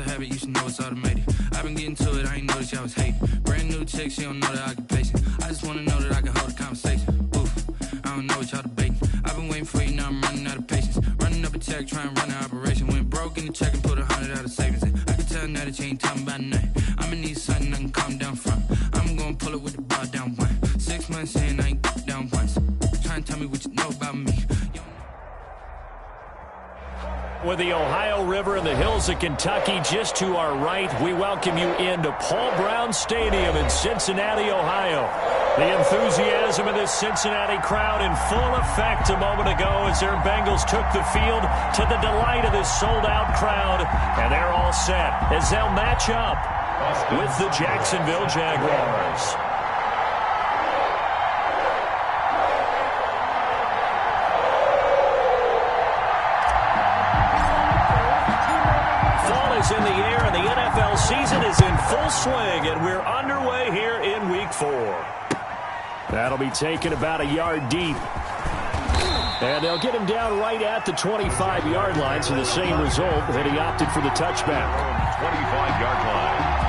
a habit, you should know it's automated. I've been getting to it, I ain't noticed y'all was hating. Brand new chick, she don't know that I can pace it. I just wanna know that I can hold a conversation. Oof, I don't know what y'all debating. I've been waiting for you, now I'm running out of patience. Running up a check, trying to run an operation. Went broke in the check and put 100 out of savings in. I can tell now that you ain't talking about nothing. I'ma need something I can calm down from. I'm gonna pull it with the bar down one. 6 months in, I ain't down once. Trying to tell me what you know about me. With the Ohio River and the hills of Kentucky just to our right, we welcome you into Paul Brown Stadium in Cincinnati, Ohio. The enthusiasm of this Cincinnati crowd in full effect a moment ago as their Bengals took the field to the delight of this sold-out crowd. And they're all set as they'll match up with the Jacksonville Jaguars. In the air, and the NFL season is in full swing, and we're underway here in Week 4. That'll be taken about a yard deep. And they'll get him down right at the 25-yard line, so the same result, and he opted for the touchback. 25-yard line.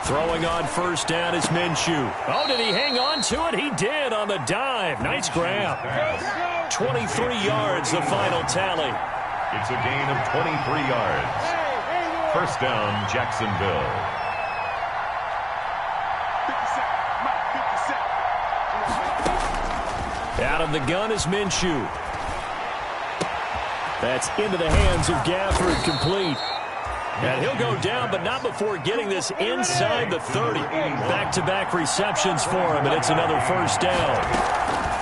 Throwing on first down is Minshew. Oh, did he hang on to it? He did on the dive. Nice grab. 23 yards, the final tally. It's a gain of 23 yards. First down, Jacksonville. Out of the gun is Minshew. That's into the hands of Gafford, complete. And he'll go down, but not before getting this inside the 30. Back-to-back receptions for him, and it's another first down.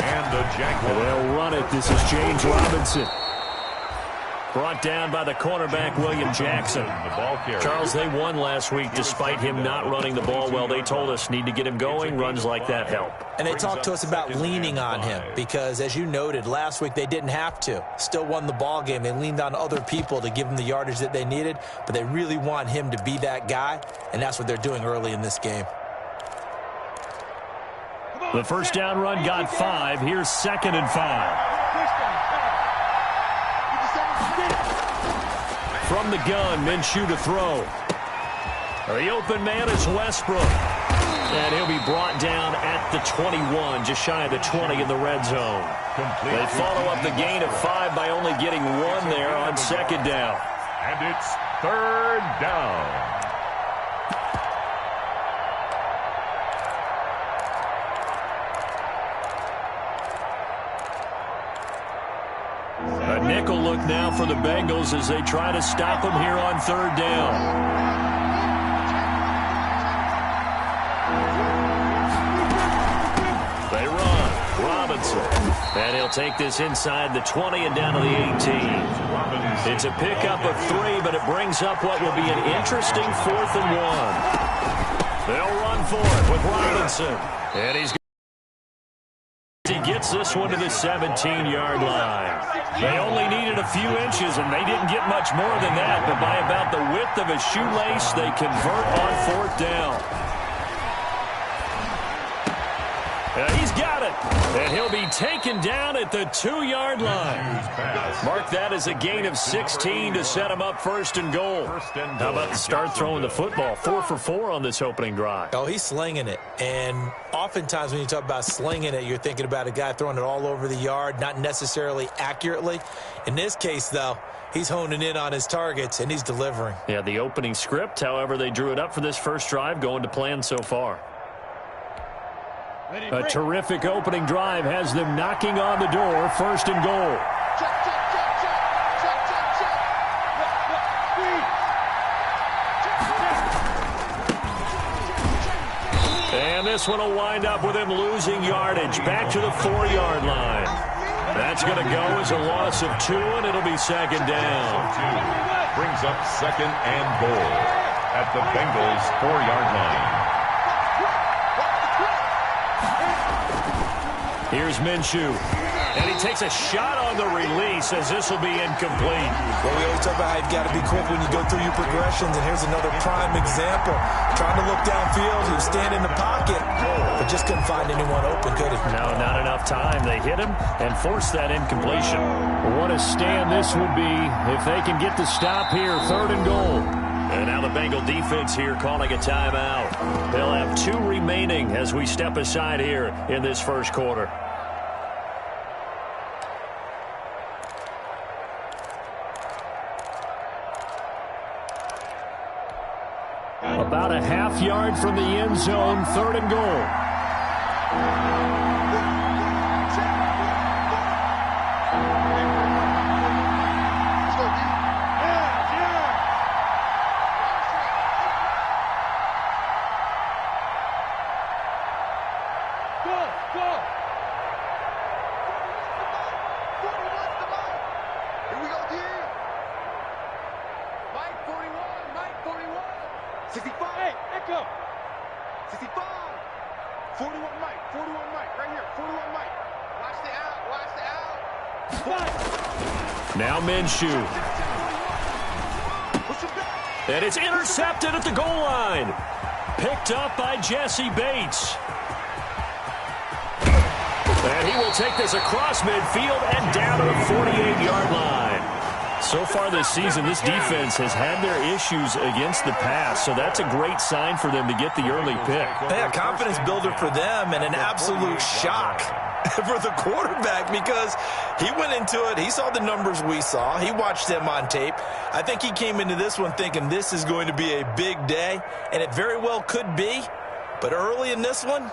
And the Jaguars. They'll run it. This is James Robinson. Brought down by the cornerback, William Jackson. Charles, they won last week despite him not running the ball well. They told us need to get him going. Runs like that help. And they talked to us about leaning on him because, as you noted, last week they didn't have to. Still won the ball game. They leaned on other people to give them the yardage that they needed, but they really want him to be that guy, and that's what they're doing early in this game. The first down run got 5. Here's 2nd and 5. From the gun, Minshew to throw. The open man is Westbrook. And he'll be brought down at the 21, just shy of the 20 in the red zone. They follow up the gain of 5 by only getting 1 there on 2nd down. And it's 3rd down. A nickel look now for the Bengals as they try to stop him here on 3rd down. They run. Robinson. And he'll take this inside the 20 and down to the 18. It's a pickup of 3, but it brings up what will be an interesting 4th and 1. They'll run for it with Robinson. And he gets this one to the 17-yard line. They only needed a few inches, and they didn't get much more than that. But by about the width of a shoelace, they convert on 4th down. He's got it. And he'll be taken down at the 2-yard line. Mark that as a gain of 16 to set him up 1st and goal. How about the start throwing the football? 4 for 4 on this opening drive. Oh, he's slinging it. And oftentimes when you talk about slinging it, you're thinking about a guy throwing it all over the yard, not necessarily accurately. In this case, though, he's honing in on his targets, and he's delivering. Yeah, the opening script, however, they drew it up for this first drive, going to plan so far. A terrific opening drive has them knocking on the door, 1st and goal. And this one will wind up with him losing yardage back to the 4-yard line. That's going to go as a loss of 2, and it'll be second down. Brings up second and goal at the Bengals' 4-yard line. Here's Minshew. And he takes a shot on the release as this will be incomplete. Well, we always talk about how you've got to be quick when you go through your progressions, and here's another prime example. Trying to look downfield, he was standing in the pocket, but just couldn't find anyone open, could he? No, not enough time. They hit him and forced that incompletion. What a stand this would be if they can get the stop here, 3rd and goal. And now the Bengal defense here calling a timeout. They'll have 2 remaining as we step aside here in this first quarter. About a half yard from the end zone, 3rd and goal. Now Minshew. And it's intercepted at the goal line. Picked up by Jesse Bates. And he will take this across midfield and down to the 48-yard line. So far this season, this defense has had their issues against the pass, so that's a great sign for them to get the early pick. Yeah, confidence builder for them and an absolute shock for the quarterback because he went into it. He saw the numbers we saw. He watched them on tape. I think he came into this one thinking this is going to be a big day, and it very well could be. But early in this one,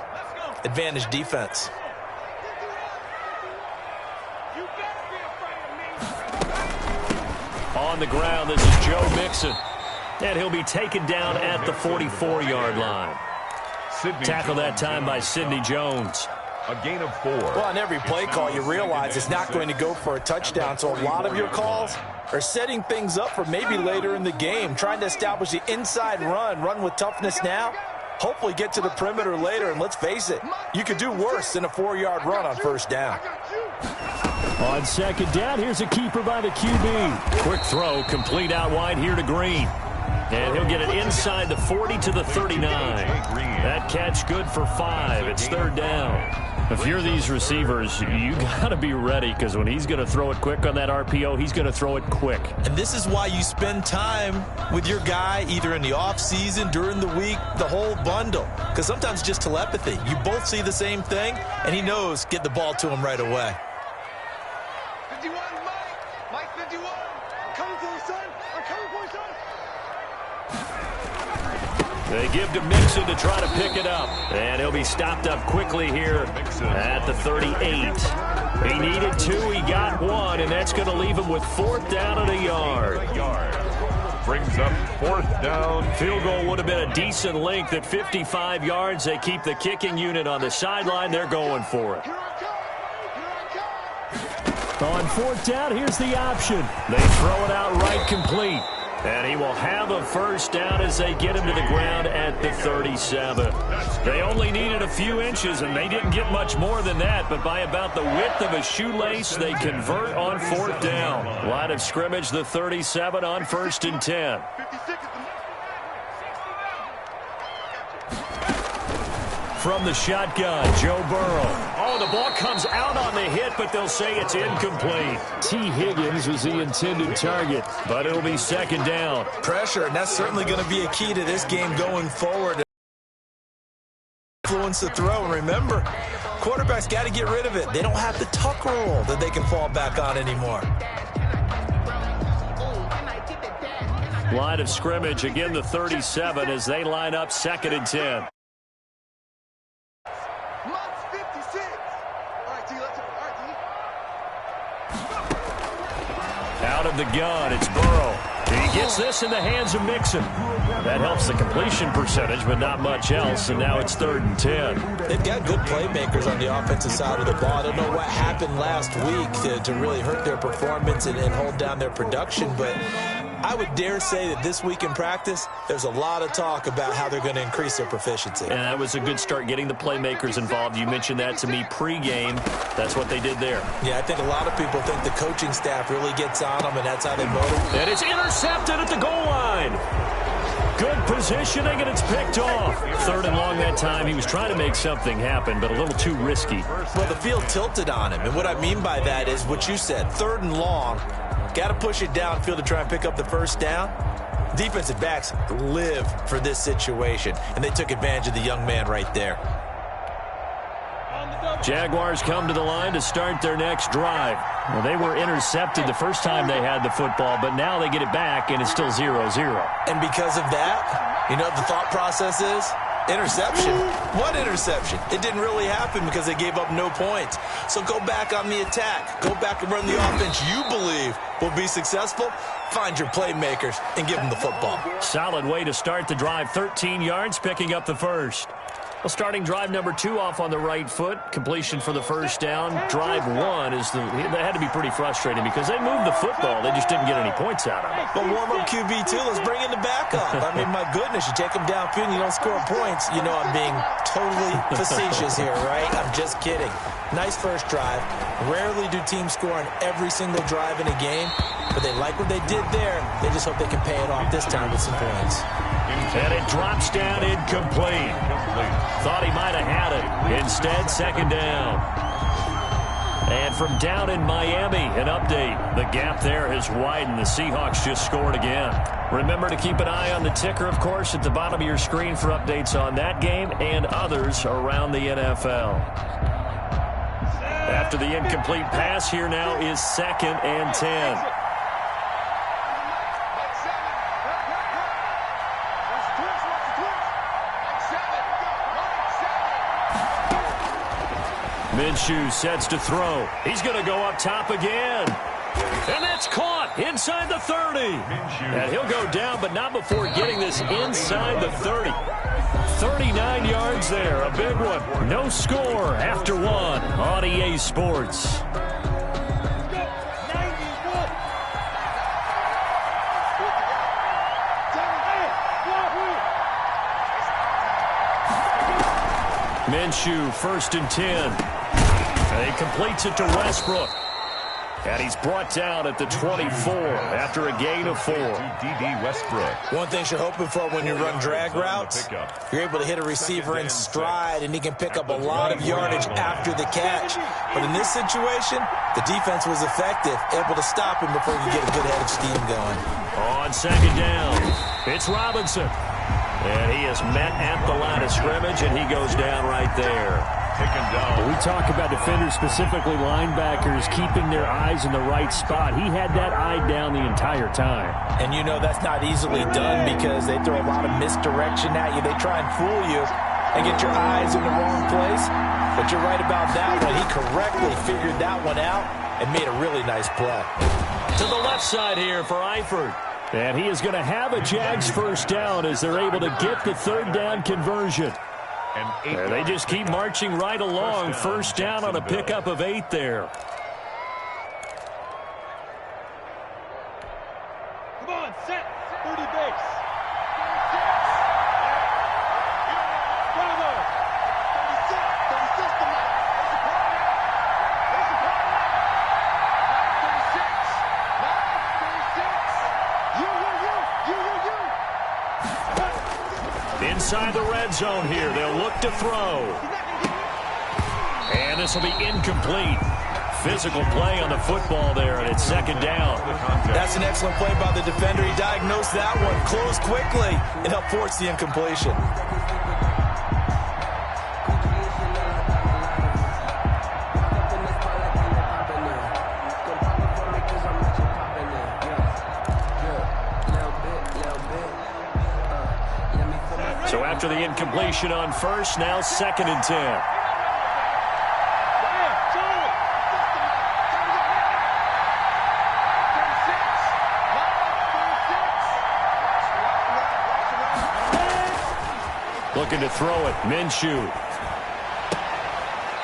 advantage defense. On the ground, this is Joe Mixon. And he'll be taken down at the 44-yard line. Tackled that time by Sidney Jones. A gain of 4. Well, on every play call, you realize it's not going to go for a touchdown. So a lot of your calls are setting things up for maybe later in the game, trying to establish the inside run with toughness now, hopefully get to the perimeter later. And let's face it, you could do worse than a 4-yard run on 1st down. On 2nd down, here's a keeper by the QB. Quick throw, complete out wide here to Green. And he'll get it inside the 40 to the 39. That catch good for 5. It's 3rd down. If you're these receivers, you got to be ready because when he's going to throw it quick on that RPO, he's going to throw it quick. And this is why you spend time with your guy either in the offseason, during the week, the whole bundle. Because sometimes just telepathy. You both see the same thing, and he knows get the ball to him right away. 51, Mike 51. I'm coming for you, son. I'm coming for you, son. They give to Mixon to try to pick it up. And he'll be stopped up quickly here at the 38. He needed 2, he got 1, and that's going to leave him with 4th down and a yard. Brings up 4th down. Field goal would have been a decent length at 55 yards. They keep the kicking unit on the sideline. They're going for it. On 4th down, here's the option. They throw it out right complete. And he will have a 1st down as they get him to the ground at the 37. They only needed a few inches, and they didn't get much more than that. But by about the width of a shoelace, they convert on 4th down. Line of scrimmage, the 37 on 1st and 10. From the shotgun, Joe Burrow. Oh, the ball comes out on the hit, but they'll say it's incomplete. T. Higgins was the intended target, but it'll be 2nd down. Pressure, and that's certainly going to be a key to this game going forward. Influence the throw, and remember, quarterbacks got to get rid of it. They don't have the tuck rule that they can fall back on anymore. Line of scrimmage, again the 37 as they line up 2nd and 10. Out of the gun, it's Burrow. He gets this in the hands of Mixon. That helps the completion percentage, but not much else, and now it's 3rd and 10. They've got good playmakers on the offensive side of the ball. I don't know what happened last week to really hurt their performance and hold down their production, but I would dare say that this week in practice, there's a lot of talk about how they're going to increase their proficiency. And that was a good start, getting the playmakers involved. You mentioned that to me pregame. That's what they did there. Yeah, I think a lot of people think the coaching staff really gets on them, and that's how they motivate. And it's intercepted at the goal line. Good positioning, and it's picked off. 3rd and long that time. He was trying to make something happen, but a little too risky. Well, the field tilted on him, and what I mean by that is what you said, 3rd and long. Got to push it downfield to try and pick up the first down. Defensive backs live for this situation, and they took advantage of the young man right there. Jaguars come to the line to start their next drive. Well, they were intercepted the first time they had the football, but now they get it back, and it's still 0-0. And because of that, you know what the thought process is? Interception. What interception? It didn't really happen because they gave up no points. So go back on the attack. Go back and run the offense you believe will be successful. Find your playmakers and give them the football. Solid way to start the drive. 13 yards, picking up the first. Well, starting drive number 2 off on the right foot. Completion for the first down. Drive 1 is that had to be pretty frustrating because they moved the football. They just didn't get any points out of it. But warm-up QB2, let's bring in the backup. I mean, my goodness, you take them downfield and you don't score points. You know I'm being totally facetious here, right? I'm just kidding. Nice first drive. Rarely do teams score on every single drive in a game, but they like what they did there. They just hope they can pay it off this time with some points. And it drops down incomplete. Thought he might have had it. Instead, 2nd down. And from down in Miami, an update. The gap there has widened. The Seahawks just scored again. Remember to keep an eye on the ticker, of course, at the bottom of your screen for updates on that game and others around the NFL. After the incomplete pass, here now is 2nd and 10. Minshew sets to throw. He's going to go up top again. And that's caught inside the 30. And he'll go down, but not before getting this inside the 30. 39 yards there, a big one. No score after 1 on EA Sports. Minshew, 1st and 10. And he completes it to Westbrook. And he's brought down at the 24 after a gain of 4. D.D. Westbrook. One thing you're hoping for when you run drag routes, you're able to hit a receiver in stride, and he can pick up a lot of yardage after the catch. But in this situation, the defense was effective, able to stop him before he could get a good head of steam going. On 2nd down, it's Robinson. And he is met at the line of scrimmage, and he goes down right there. We talk about defenders, specifically linebackers, keeping their eyes in the right spot. He had that eye down the entire time. And you know that's not easily done because they throw a lot of misdirection at you. They try and fool you and get your eyes in the wrong place. But you're right about that one. He correctly figured that one out and made a really nice play. To the left side here for Eifert. And he is going to have a Jags first down as they're able to get the 3rd down conversion. And they just keep marching right along. First down on a pickup of 8 there. Come on, set. 30 base. Bravo. 36 to Mike. There's the corner. 36. You. Inside the red zone here. They'll look to throw. And this will be incomplete. Physical play on the football there, and it's 2nd down. That's an excellent play by the defender. He diagnosed that one, closed quickly, and helped force the incompletion. So after the incompletion on first, now 2nd and 10. looking to throw it. Minshew.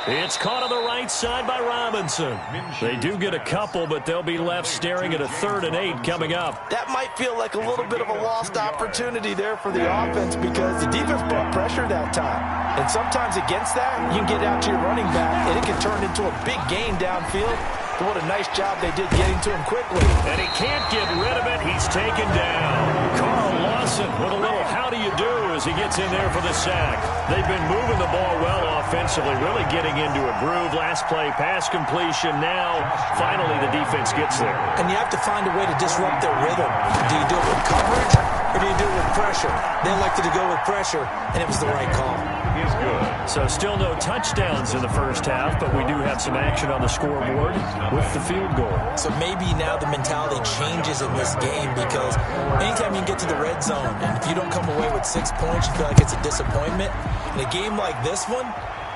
It's caught on the right side by Robinson. They do get a couple, but they'll be left staring at a 3rd and 8 coming up. That might feel like a little bit of a lost opportunity there for the offense because the defense brought pressure that time. And sometimes against that, you can get out to your running back, and it can turn into a big gain downfield. But what a nice job they did getting to him quickly. And he can't get rid of it. He's taken down. Carl Lawson with a little how do you do as he gets in there for the sack. They've been moving the ball well offensively, really getting into a groove. Last play, pass completion. Now, finally, the defense gets there. And you have to find a way to disrupt their rhythm. Do you do it with coverage or do you do it with pressure? They elected to go with pressure, and it was the right call. He's good. So still no touchdowns in the first half, but we do have some action on the scoreboard with the field goal. So maybe now the mentality changes in this game because anytime you can get to the red zone, and if you don't come away with 6 points, you feel like it's a disappointment. In a game like this one,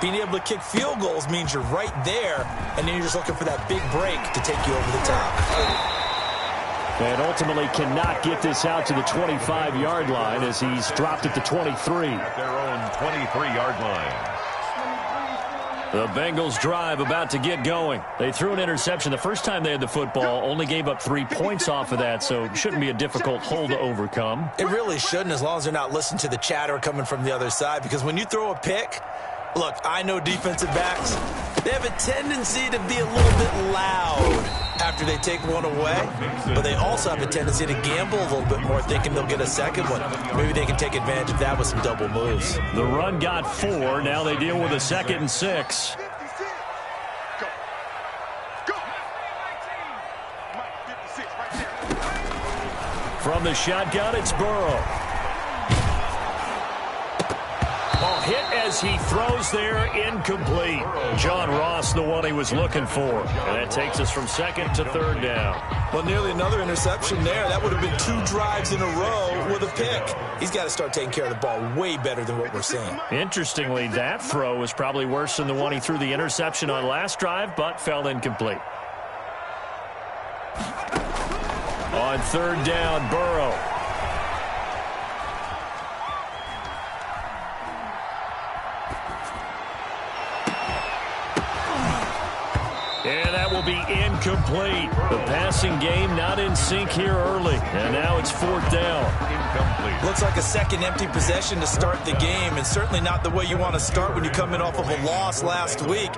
being able to kick field goals means you're right there, and then you're just looking for that big break to take you over the top. And ultimately cannot get this out to the 25-yard line as he's dropped at the 23. At their own 23-yard line. The Bengals drive about to get going. They threw an interception the first time they had the football, only gave up 3 points off of that, so it shouldn't be a difficult hole to overcome. It really shouldn't, as long as they're not listening to the chatter coming from the other side, because when you throw a pick, look, I know defensive backs, they have a tendency to be a little bit loud after they take one away, but they also have a tendency to gamble a little bit more, thinking they'll get a second one. Maybe they can take advantage of that with some double moves. The run got 4. Now they deal with a 2nd and 6. From the shotgun, it's Burrow. Hit as he throws there, incomplete. John Ross, the one he was looking for. And that takes us from 2nd to 3rd down. Well, nearly another interception there. That would have been 2 drives in a row with a pick. He's got to start taking care of the ball way better than what we're seeing. Interestingly, that throw was probably worse than the one he threw the interception on last drive, but fell incomplete. On 3rd down, Burrow. And that will be incomplete. The passing game not in sync here early. And now it's 4th down. Incomplete. Looks like a second empty possession to start the game, and certainly not the way you want to start when you come in off of a loss last week.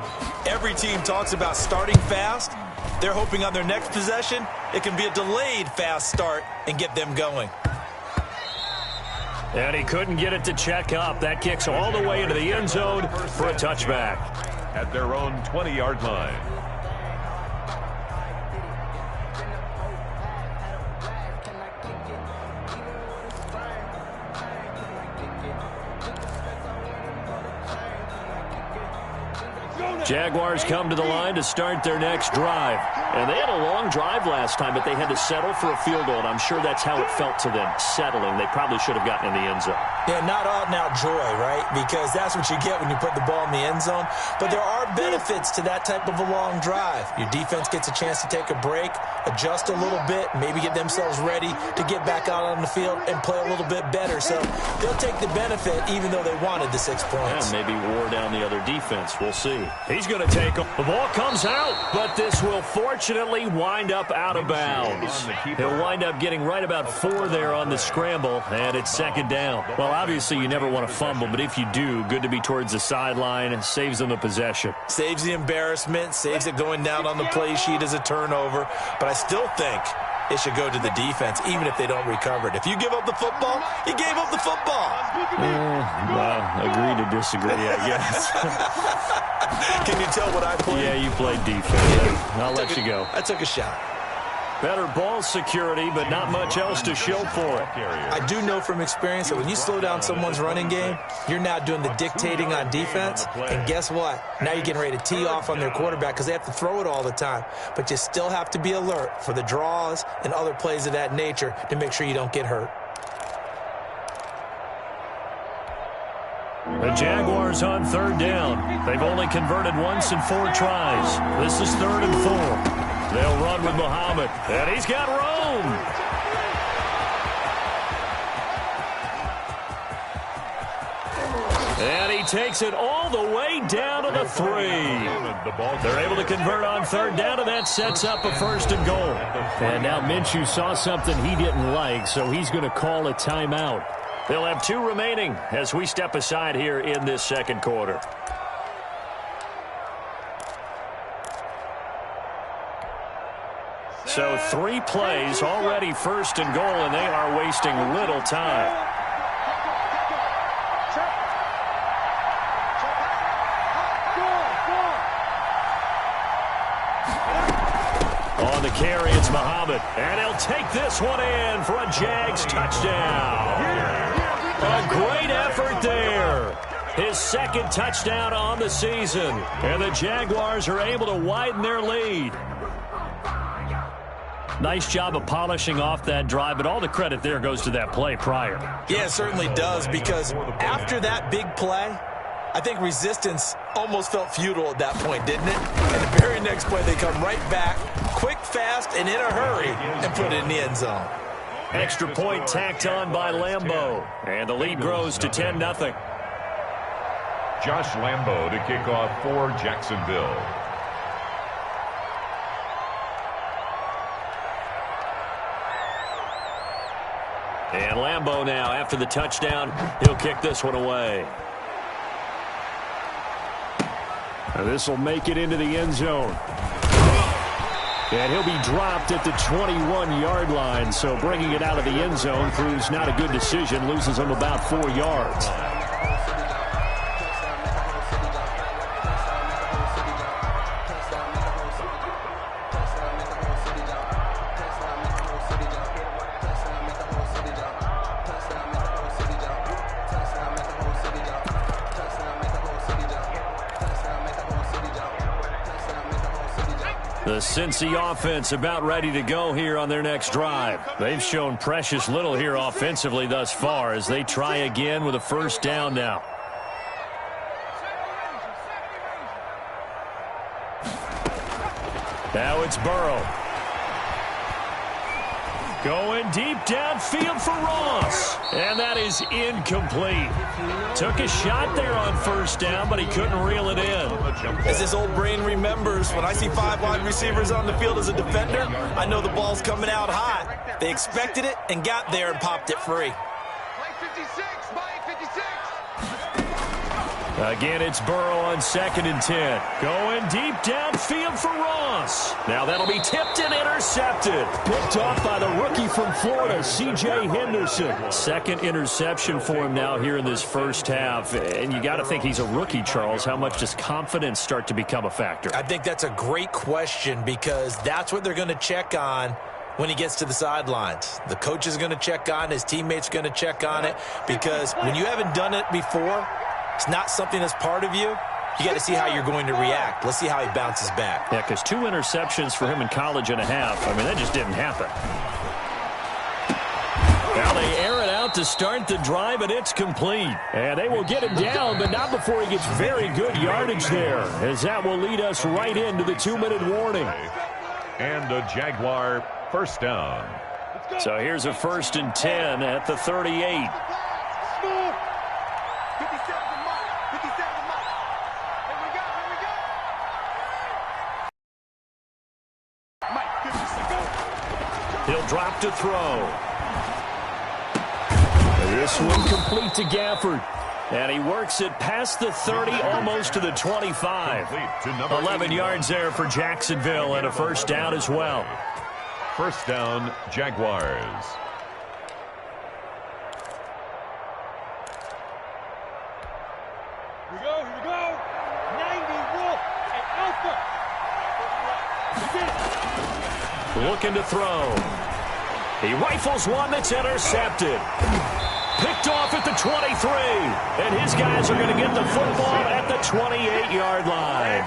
Every team talks about starting fast. They're hoping on their next possession, it can be a delayed fast start and get them going. And he couldn't get it to check up. That kicks all the way into the end zone for a touchback. At their own 20-yard line. Jaguars come to the line to start their next drive. And they had a long drive last time, but they had to settle for a field goal, and I'm sure that's how it felt to them, settling. They probably should have gotten in the end zone. Yeah, not out-and-out joy, right? Because that's what you get when you put the ball in the end zone. But there are benefits to that type of a long drive. Your defense gets a chance to take a break, adjust a little bit, maybe get themselves ready to get back out on the field and play a little bit better. So they'll take the benefit even though they wanted the 6 points. Yeah, maybe wore down the other defense. We'll see. He's going to take him. The ball comes out, but this will fortunately wind up out of bounds. He'll wind up getting right about 4 there on the scramble, and it's 2nd down. Well, obviously you never want to fumble, but if you do, good to be towards the sideline. Saves them the possession. Saves the embarrassment, saves it going down on the play sheet as a turnover, but I still think it should go to the defense, even if they don't recover it. If you give up the football, you gave up the football. Agree to disagree, I guess. Can you tell what I played? Yeah, you played defense. I'll let you go. I took a shot. Better ball security, but not much else to show for it. I do know from experience that when you slow down someone's running game, you're now doing the dictating on defense. And guess what? Now you're getting ready to tee off on their quarterback because they have to throw it all the time. But you still have to be alert for the draws and other plays of that nature to make sure you don't get hurt. The Jaguars on 3rd down. They've only converted once in 4 tries. This is 3rd and 4. They'll run with Muhammad, and he's got room. And he takes it all the way down to the 3. They're able to convert on third down, and that sets up a 1st and goal. And now Minshew saw something he didn't like, so he's going to call a timeout. They'll have 2 remaining as we step aside here in this second quarter. So 3 plays, already 1st and goal, and they are wasting little time. On the carry, it's Muhammad, and he'll take this one in for a Jags touchdown. A great effort there. His 2nd touchdown on the season, and the Jaguars are able to widen their lead. Nice job of polishing off that drive, but all the credit there goes to that play prior. Yeah, it certainly does, because after that big play, I think resistance almost felt futile at that point, didn't it? And the very next play, they come right back, quick, fast, and in a hurry, and put it in the end zone. Extra point tacked on by Lambeau, and the lead grows to 10-0. Josh Lambeau to kick off for Jacksonville. And Lambeau now, after the touchdown, he'll kick this one away. This will make it into the end zone. And he'll be dropped at the 21-yard line, so bringing it out of the end zone proves not a good decision, loses him about 4 yards. The Cincy offense about ready to go here on their next drive. They've shown precious little here offensively thus far as they try again with a 1st down now. Now it's Burrow. Going deep downfield for Ross. And that is incomplete. Took a shot there on 1st down, but he couldn't reel it in. As his old brain remembers, when I see 5 wide receivers on the field as a defender, I know the ball's coming out hot. They expected it and got there and popped it free. Again, it's Burrow on 2nd and 10. Going deep downfield for Ross. Now that'll be tipped and intercepted. Picked off by the rookie from Florida, C.J. Henderson. 2nd interception for him now here in this first half. And you got to think he's a rookie, Charles. How much does confidence start to become a factor? I think that's a great question, because that's what they're going to check on when he gets to the sidelines. The coach is going to check on, his teammates are going to check on it, because when you haven't done it before, it's not something that's part of you. You got to see how you're going to react. Let's see how he bounces back. Yeah, because 2 interceptions for him in college and a half. I mean, that just didn't happen. Now they air it out to start the drive, and it's complete. And they will get him down, but not before he gets very good yardage there, as that will lead us right into the 2-minute warning. And a Jaguar 1st down. So here's a 1st and 10 at the 38. He'll drop to throw. This one complete to Gafford. And he works it past the 30, almost to the 25. 11 yards there for Jacksonville, and a 1st down as well. 1st down, Jaguars. Here we go. 90 Wolf and Alpha. Looking to throw. He rifles one that's intercepted. Picked off at the 23. And his guys are going to get the football at the 28-yard line.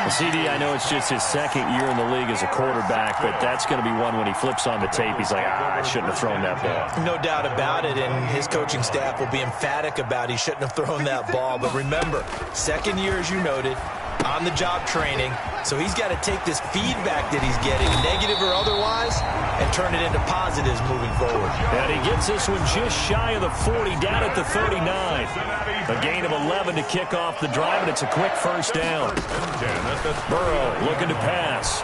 CD, I know it's just his 2nd year in the league as a quarterback, but that's going to be one when he flips on the tape. He's like, I shouldn't have thrown that ball. No doubt about it, and his coaching staff will be emphatic about he shouldn't have thrown that ball. But remember, 2nd year, as you noted, on-the-job training. So he's got to take this feedback that he's getting, negative or otherwise, and turn it into positives moving forward. And he gets this one just shy of the 40, down at the 39. A gain of 11 to kick off the drive, and it's a quick first down. Burrow looking to pass.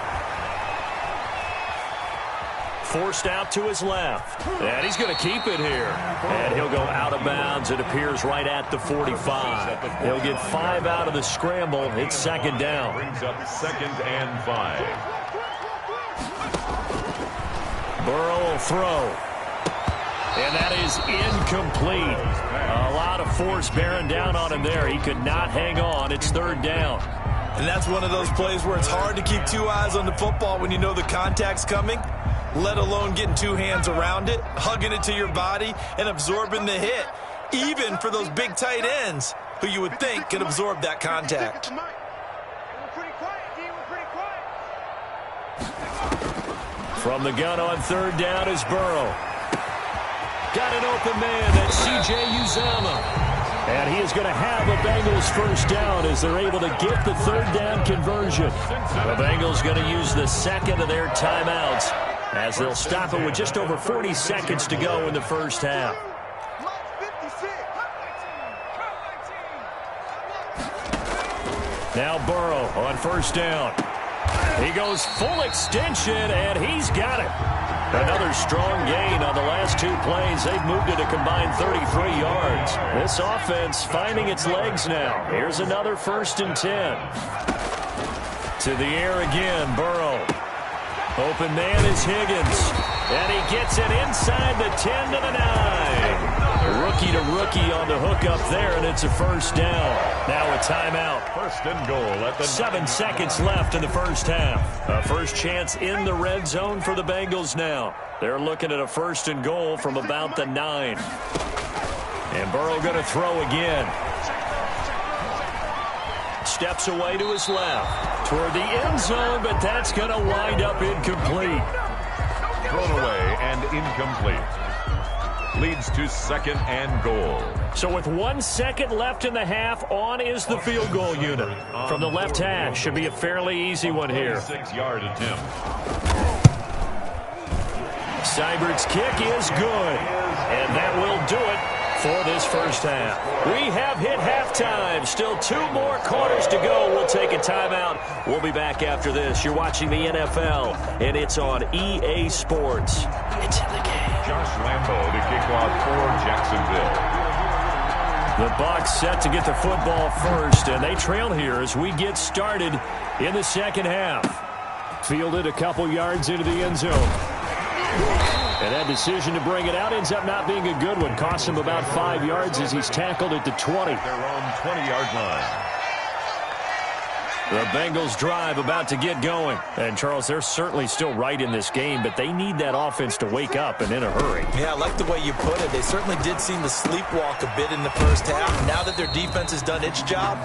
Forced out to his left. And he's going to keep it here. And he'll go out of bounds. It appears right at the 45. He'll get 5 out of the scramble. It's second down. Brings up 2nd and 5. Burrow will throw. And that is incomplete. A lot of force bearing down on him there. He could not hang on. It's 3rd down. And that's one of those plays where it's hard to keep 2 eyes on the football when you know the contact's coming, let alone getting 2 hands around it, hugging it to your body, and absorbing the hit, even for those big tight ends who you would think could absorb that contact. From the gun on 3rd down is Burrow. Got an open man. That's C.J. Uzomah. And he is going to have a Bengals first down as they're able to get the 3rd down conversion. The Bengals going to use the 2nd of their timeouts as they'll stop it with just over 40 seconds to go in the first half. Now Burrow on 1st down. He goes full extension, and he's got it. Another strong gain on the last 2 plays. They've moved it a combined 33 yards. This offense finding its legs now. Here's another 1st and 10. To the air again, Burrow. Open man is Higgins. And he gets it inside the 10 to the 9. Rookie to rookie on the hook up there, and it's a first down. Now a timeout. 1st and goal at the 7 seconds left in the first half. A first chance in the red zone for the Bengals now. They're looking at a 1st and goal from about the 9. And Burrow going to throw again. Steps away to his left toward the end zone, but that's going to wind up incomplete. thrown away and incomplete. Leads to 2nd and goal. So with 1 second left in the half, on is the field goal unit. From the left hash, should be a fairly easy one here. 6-yard attempt. Seibert's kick is good. And that will do it for this first half. We have hit halftime. Still 2 more quarters to go. We'll take a timeout. We'll be back after this. You're watching the NFL, and it's on EA Sports. It's in the game. Josh Lambo to kick off for Jacksonville. The Bucs set to get the football first, and they trail here as we get started in the second half. Fielded a couple yards into the end zone. And that decision to bring it out ends up not being a good one. Costs him about 5 yards as he's tackled at the 20. Their own 20-yard line. The Bengals drive about to get going. And, Charles, they're certainly still right in this game, but they need that offense to wake up and in a hurry. Yeah, I like the way you put it. They certainly did seem to sleepwalk a bit in the first half. Now that their defense has done its job,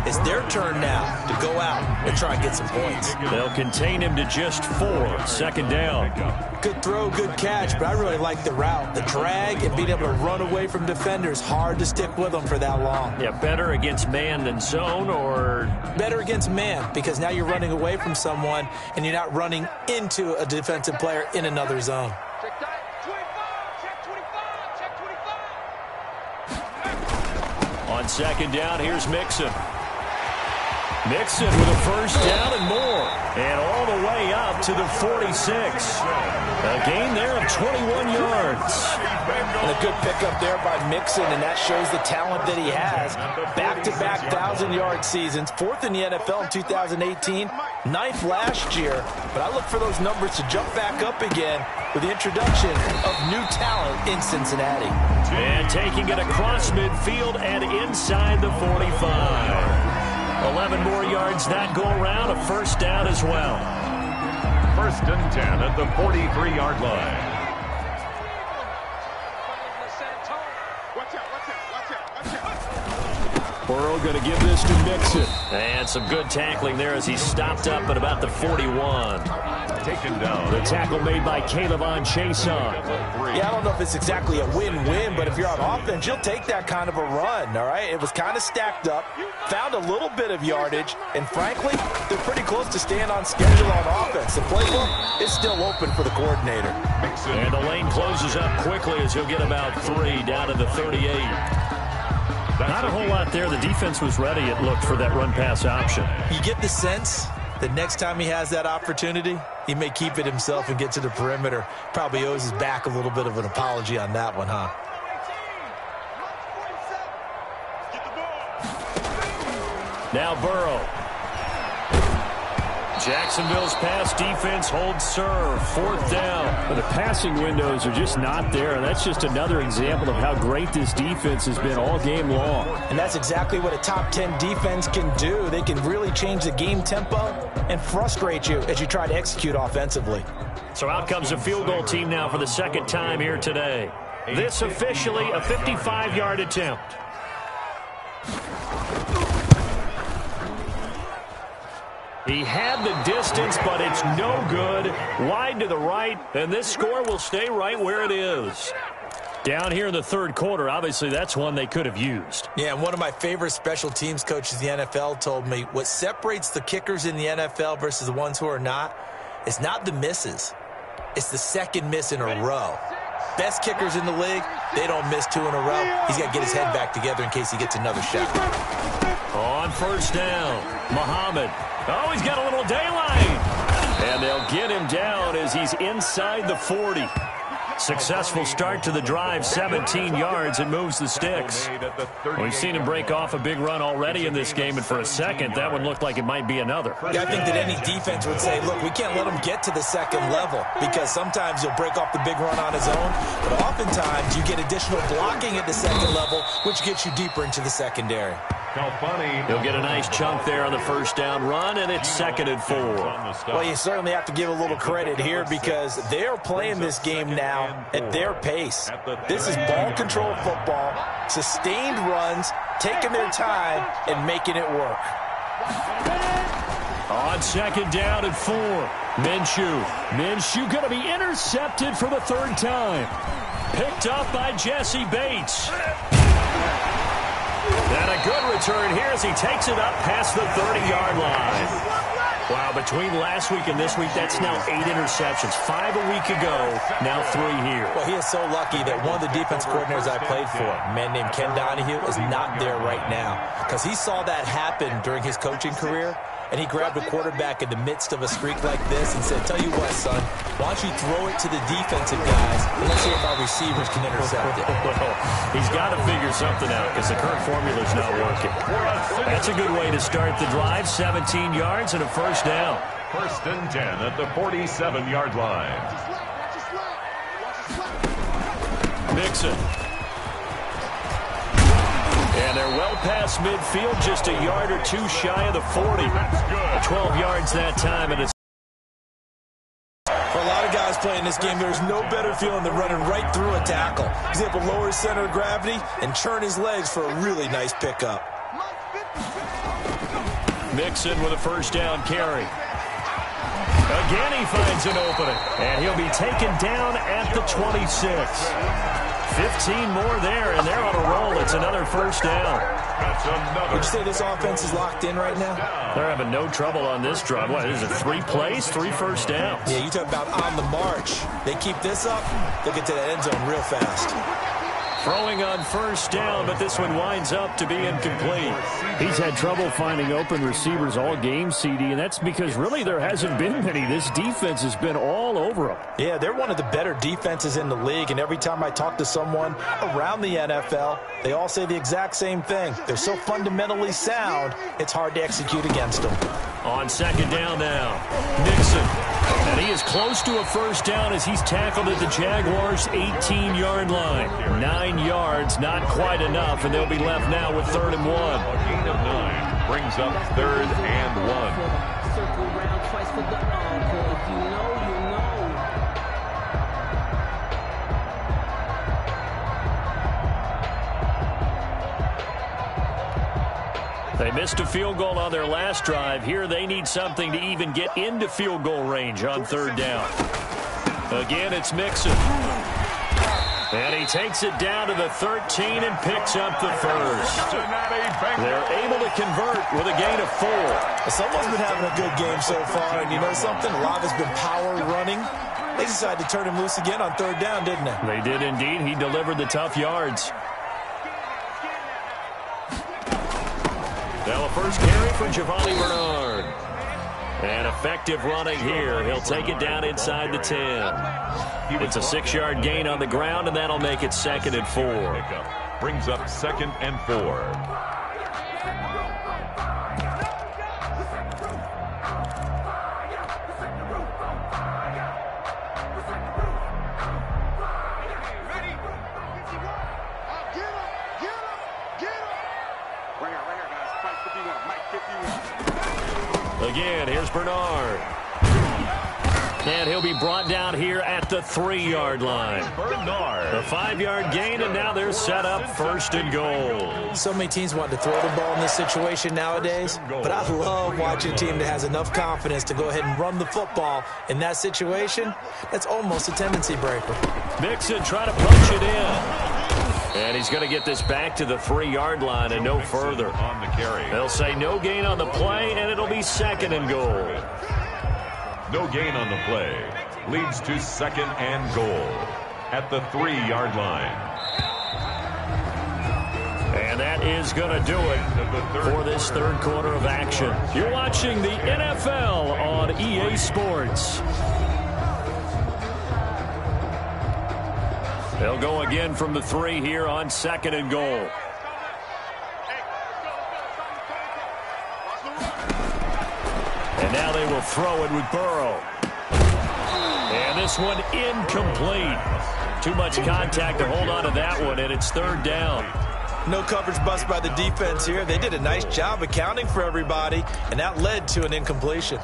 it's their turn now to go out and try and get some points. They'll contain him to just 4. Second down. Good throw, good catch, but I really like the route. The drag and being able to run away from defenders, hard to stick with them for that long. Yeah, better against man than zone, or better against man, because now you're running away from someone and you're not running into a defensive player in another zone. Check 25. On second down, here's Mixon. Mixon with a first down and more. And all the way up to the 46. A gain there of 21 yards. And a good pickup there by Mixon, and that shows the talent that he has. Back-to-back 1,000-yard seasons, 4th in the NFL in 2018, 9th last year. But I look for those numbers to jump back up again with the introduction of new talent in Cincinnati. And taking it across midfield and inside the 45. 11 more yards that go around, a first down as well. 1st and 10 at the 43-yard line. Burrow going to give this to Mixon. And some good tackling there as he stopped up at about the 41. Taken down. The tackle made by Caleb Chason. Yeah, I don't know if it's exactly a win-win, but if you're on offense, you'll take that kind of a run, all right? It was kind of stacked up, found a little bit of yardage, and frankly, they're pretty close to staying on schedule on offense. The playbook is still open for the coordinator. And the lane closes up quickly as he'll get about 3 down to the 38. Not a whole lot there. The defense was ready, it looked, for that run-pass option. You get the sense that next time he has that opportunity, he may keep it himself and get to the perimeter. Probably owes his back a little bit of an apology on that one, huh? Now Burrow. Jacksonville's pass defense holds serve. 4th down. But the passing windows are just not there. That's just another example of how great this defense has been all game long. And that's exactly what a top 10 defense can do. They can really change the game tempo and frustrate you as you try to execute offensively. So out comes the field goal team now for the second time here today. This officially a 55-yard attempt. He had the distance, but it's no good. Wide to the right, and this score will stay right where it is. Down here in the third quarter, obviously that's one they could have used. Yeah, and one of my favorite special teams coaches in the NFL told me what separates the kickers in the NFL versus the ones who are not is not the misses. It's the second miss in a row. Best kickers in the league, they don't miss 2 in a row. He's got to get his head back together in case he gets another shot. On first down, Muhammad. Oh, he's got a little daylight. And they'll get him down as he's inside the 40. Successful start to the drive, 17 yards, and moves the sticks. We've seen him break off a big run already in this game, and for a second, that one looked like it might be another. Yeah, I think that any defense would say, look, we can't let him get to the second level because sometimes he'll break off the big run on his own, but oftentimes you get additional blocking at the second level, which gets you deeper into the secondary. He'll get a nice chunk there on the first down run, and it's 2nd and 4. Well, you certainly have to give a little credit here because they're playing this game now at their pace. This is ball control football, sustained runs, taking their time, and making it work. On 2nd down and 4, Minshew going to be intercepted for the 3rd time. Picked up by Jesse Bates. And a good return here as he takes it up past the 30-yard line. Wow, between last week and this week, that's now 8 interceptions. 5 a week ago, now 3 here. Well, he is so lucky that one of the defense coordinators I played for, a man named Ken Donahue, is not there right now because he saw that happen during his coaching career, and he grabbed a quarterback in the midst of a streak like this and said, tell you what, son, why don't you throw it to the defensive guys and let's see if our receivers can intercept it. He's got to figure something out because the current formula's not working. That's a good way to start the drive. 17 yards and a 1st down. 1st and 10 at the 47-yard line. Mixon. And they're well past midfield, just a yard or 2 shy of the 40. 12 yards that time, and it's for a lot of guys playing this game, there's no better feeling than running right through a tackle. He's able to lower his center of gravity and churn his legs for a really nice pickup. Mixon with a 1st down carry. Again, he finds an opening, and he'll be taken down at the 26. 15 more there, and they're on a roll. It's another 1st down. Would you say this offense is locked in right now? They're having no trouble on this drive. What is it, 3 plays, 3 1st downs? Yeah, you talk about on the march. They keep this up, they'll get to that end zone real fast. Throwing on 1st down, but this one winds up to be incomplete. He's had trouble finding open receivers all game, CD, and that's because really there hasn't been many. This defense has been all over him. Yeah, they're one of the better defenses in the league, and every time I talk to someone around the NFL, they all say the exact same thing. They're so fundamentally sound, it's hard to execute against them. On 2nd down now, Mixon. And he is close to a 1st down as he's tackled at the Jaguars' 18-yard line. 9 yards, not quite enough, and they'll be left now with 3rd and 1. A gain of 9 brings up 3rd and 1. Circle round twice for the encore. If you know, you know. They missed a field goal on their last drive. Here they need something to even get into field goal range on third down. Again, it's Mixon. And he takes it down to the 13 and picks up the first. They're able to convert with a gain of 4. Someone's been having a good game so far, and you know something? A lot has been power running. They decided to turn him loose again on third down, didn't they? They did indeed. He delivered the tough yards. Now a first carry for Giovanni Bernard. And effective running here. He'll take it down inside the 10. It's a 6-yard gain on the ground, and that'll make it 2nd and 4. Brings up 2nd and 4. Again, here's Bernard. And he'll be brought down here at the 3-yard line. Bernard. A 5-yard gain, and now they're set up 1st and goal. So many teams want to throw the ball in this situation nowadays, but I love watching a team that has enough confidence to go ahead and run the football. In that situation, that's almost a tendency breaker. Mixon trying to punch it in. And he's going to get this back to the 3-yard line and no further. On the carry. They'll say no gain on the play, and it'll be 2nd and goal. No gain on the play. Leads to 2nd and goal at the 3-yard line. And that is going to do it for this third quarter of action. You're watching the NFL on EA Sports. They'll go again from the 3 here on 2nd and goal. And now they will throw it with Burrow. And this one incomplete. Too much contact to hold on to that one, and it's 3rd down. No coverage bust by the defense here. They did a nice job accounting for everybody, and that led to an incompletion.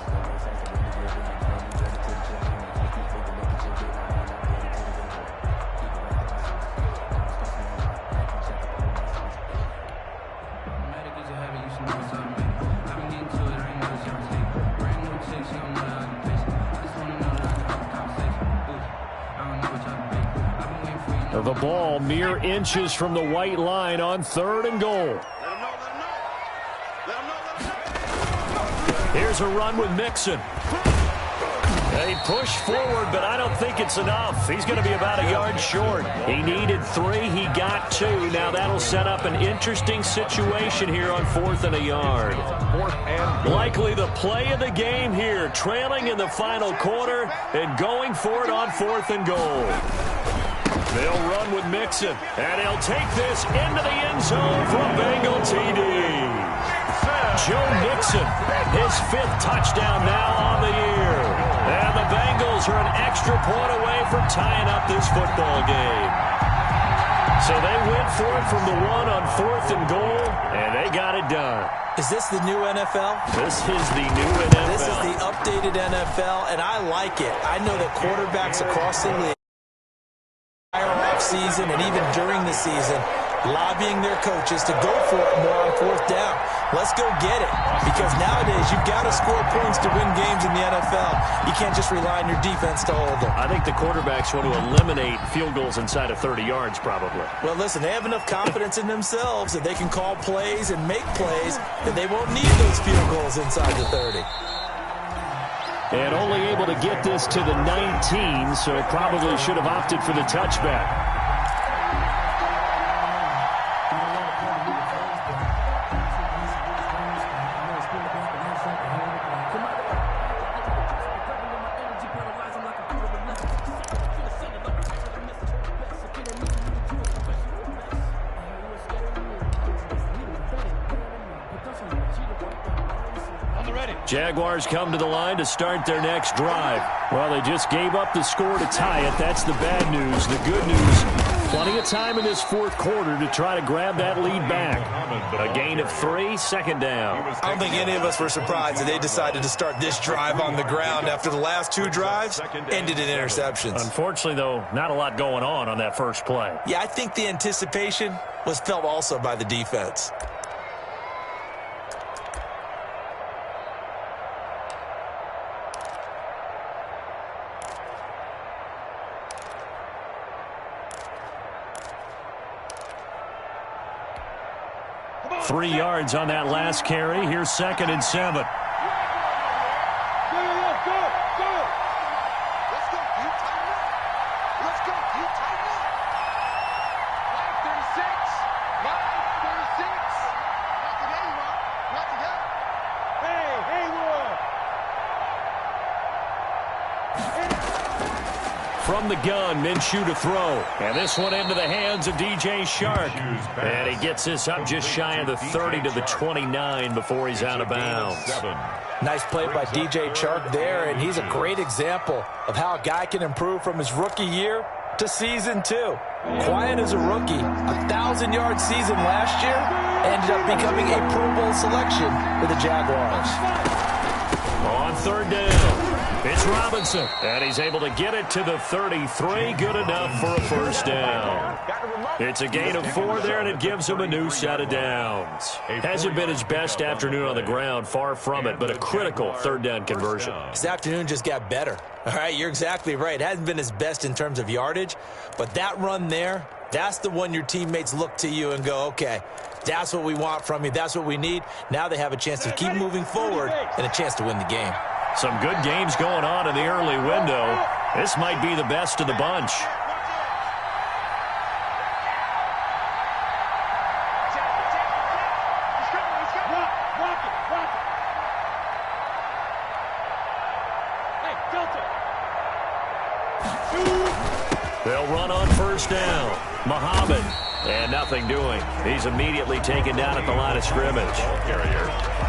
The ball mere inches from the white line on 3rd and goal. Here's a run with Mixon. They push forward, but I don't think it's enough. He's going to be about a yard short. He needed 3. He got 2. Now that'll set up an interesting situation here on 4th and a yard. Likely the play of the game here, trailing in the final quarter and going for it on 4th and goal. They'll run with Mixon, and he'll take this into the end zone for a Bengal TD. Joe Mixon, his 5th touchdown now on the year. And the Bengals are an extra point away from tying up this football game. So they went for it from the 1 on 4th and goal, and they got it done. Is this the new NFL? This is the new NFL. This is the updated NFL, and I like it. I know that quarterbacks across the league, off season and even during the season, lobbying their coaches to go for it more on 4th down. Let's go get it, because nowadays you've got to score points to win games in the NFL. You can't just rely on your defense to hold them. I think the quarterbacks want to eliminate field goals inside of 30 yards probably. Well, listen, they have enough confidence in themselves that they can call plays and make plays that they won't need those field goals inside the 30. And only able to get this to the 19, so probably should have opted for the touchback. Jaguars come to the line to start their next drive. Well, they just gave up the score to tie it. That's the bad news. The good news, plenty of time in this 4th quarter to try to grab that lead back. A gain of 3, 2nd down. I don't think any of us were surprised that they decided to start this drive on the ground after the last 2 drives ended in interceptions. Unfortunately, though, not a lot going on that first play. Yeah, I think the anticipation was felt also by the defense. 3 yards on that last carry. Here's 2nd and 7. From the gun, Minshew to throw. And this one into the hands of DJ Shark. And he gets this up just shy of the 30 to the 29 before he's out of bounds. Nice play by DJ Shark there, and he's a great example of how a guy can improve from his rookie year to season 2. Quiet as a rookie, 1,000-yard season last year, ended up becoming a Pro Bowl selection for the Jaguars. On 3rd down. It's Robinson, and he's able to get it to the 33. Good enough for a first down. It's a gain of 4 there, and it gives him a new set of downs. Hasn't been his best afternoon on the ground, far from it, but a critical 3rd down conversion. His afternoon just got better. All right, you're exactly right. It hasn't been his best in terms of yardage, but that run there, that's the one your teammates look to you and go, okay, that's what we want from you. That's what we need. Now they have a chance to keep moving forward and a chance to win the game. Some good games going on in the early window. This might be the best of the bunch. They'll run on first down. Muhammad. And nothing doing. He's immediately taken down at the line of scrimmage.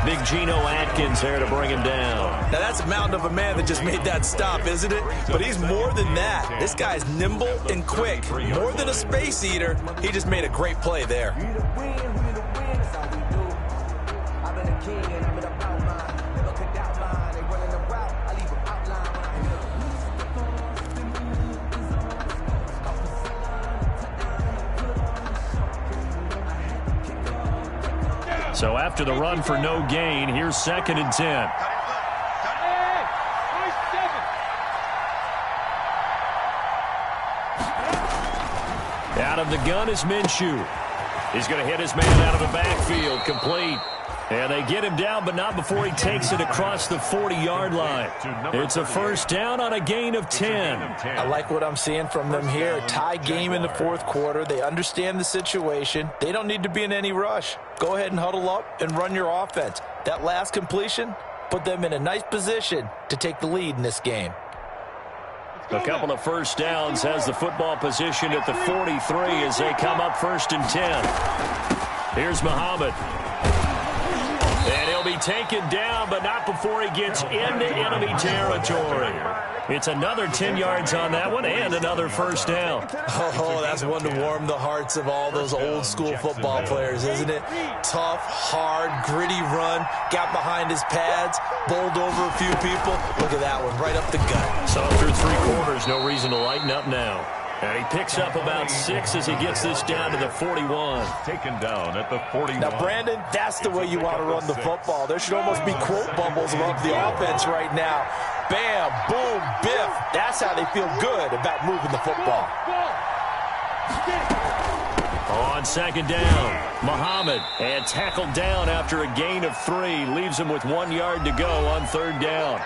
Big Geno Atkins there to bring him down. Now that's a mountain of a man that just made that stop, isn't it? But he's more than that. This guy's nimble and quick. More than a space eater. He just made a great play there. So after the run for no gain, here's 2nd and 10. Out of the gun is Minshew. He's going to hit his man out of the backfield, complete. And they get him down, but not before he takes it across the 40-yard line. It's a first down on a gain of 10. I like what I'm seeing from them here. A tie game in the 4th quarter. They understand the situation. They don't need to be in any rush. Go ahead and huddle up and run your offense. That last completion put them in a nice position to take the lead in this game. A couple of first downs has the football position at the 43 as they come up 1st and 10. Here's Muhammad. And he'll be taken down, but not before he gets into enemy territory. It's another 10 yards on that one and another first down. Oh, that's one to warm the hearts of all those old school football players, isn't it? Tough, hard, gritty run, got behind his pads, bowled over a few people. Look at that one, right up the gut. So through 3 quarters, no reason to lighten up now. And he picks up about 6 as he gets this down to the 41. Taken down at the 41. Now, Brandon, that's the way you want to run the football. There should almost be quote bubbles above the offense right now. Bam, boom, biff. That's how they feel good about moving the football. On 2nd down, Muhammad. And tackled down after a gain of 3. Leaves him with 1 yard to go on 3rd down.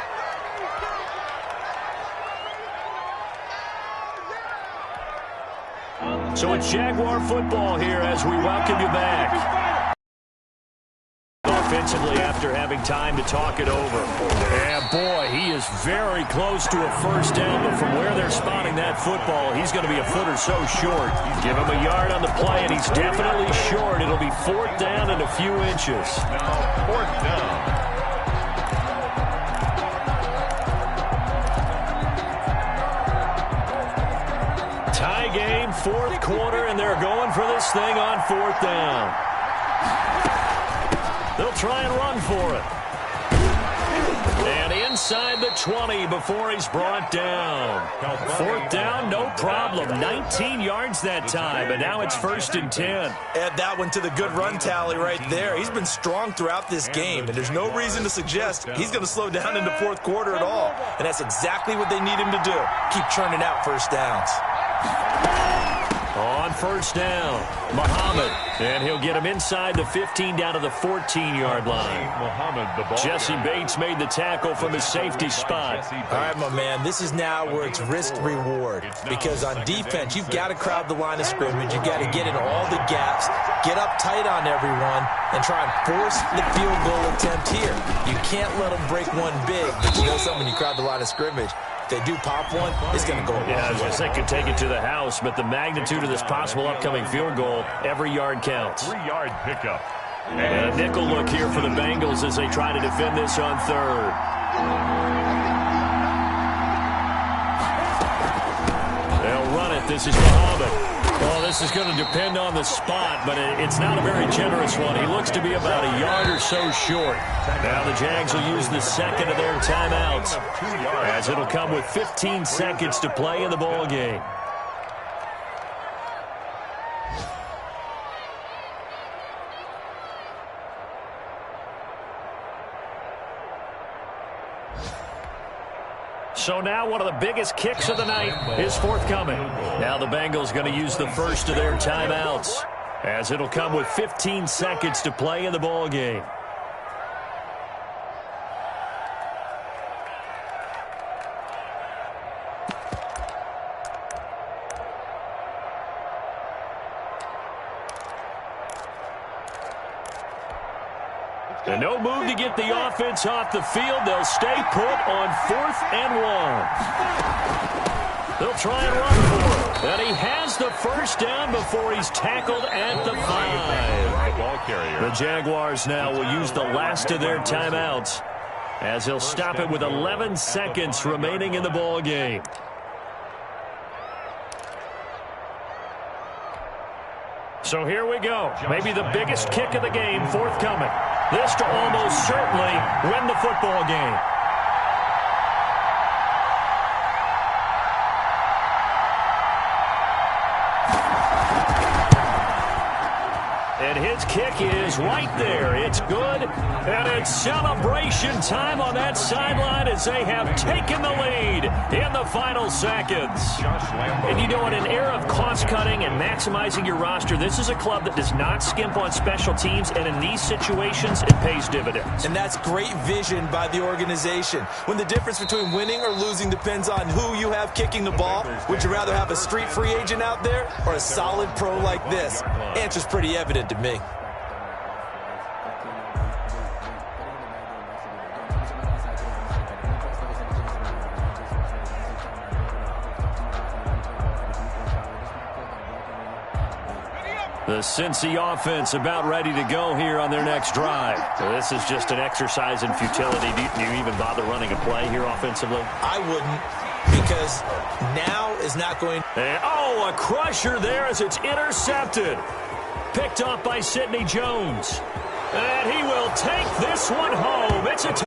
So it's Jaguar football here as we welcome you back. Offensively after having time to talk it over. And boy, he is very close to a first down, but from where they're spotting that football, he's going to be a foot or so short. Give him a yard on the play, and he's definitely short. It'll be 4th down and a few inches. Now 4th down. Tie game, 4th quarter, and they're going for this thing on 4th down. They'll try and run for it. And inside the 20 before he's brought down. 4th down, no problem. 19 yards that time, but now it's 1st and 10. Add that one to the good run tally right there. He's been strong throughout this game, and there's no reason to suggest he's going to slow down in the 4th quarter at all. And that's exactly what they need him to do. Keep churning out first downs. On On first down, Muhammad. And he'll get him inside the 15 down to the 14-yard line. Jesse Bates made the tackle from his safety spot. All right, my man, this is now where it's risk-reward. Because on defense, you've got to crowd the line of scrimmage. You've got to get in all the gaps, get up tight on everyone, and try and force the field goal attempt here. You can't let them break one big, but you know something, when you crowd the line of scrimmage, if they do pop one, it's going to go a long way. I was going to say could take it to the house, but the magnitude of this possible upcoming field goal, every yard counts. 3-yard pickup. And a nickel look here for the Bengals as they try to defend this on third. They'll run it. This is Muhammad. Well, this is going to depend on the spot, but it's not a very generous one. He looks to be about a yard or so short. Now the Jags will use the second of their timeouts, as it'll come with 15 seconds to play in the ball game. So now one of the biggest kicks of the night is forthcoming. Now the Bengals going to use the first of their timeouts, as it'll come with 15 seconds to play in the ball game. And no move to get the offense off the field. They'll stay put on 4th and 1. They'll try and run for it. And he has the first down before he's tackled at the 5. The Jaguars now will use the last of their timeouts, as he'll stop it with 11 seconds remaining in the ball game. So here we go. Maybe the biggest kick of the game forthcoming. This to almost certainly win the football game. And his kick is right there. It's good. And it's celebration time on that sideline as they have taken the lead in the final seconds. And you know, in an era of cost-cutting and maximizing your roster, this is a club that does not skimp on special teams, and in these situations, it pays dividends. And that's great vision by the organization. When the difference between winning or losing depends on who you have kicking the ball, would you rather have a street free agent out there or a solid pro like this? Answer's pretty evident to me. The Cincy offense about ready to go here on their next drive. So this is just an exercise in futility. Do you even bother running a play here offensively? I wouldn't, because now is not going. And, a crusher there as it's intercepted. Picked off by Sidney Jones. And he will take this one home. It's a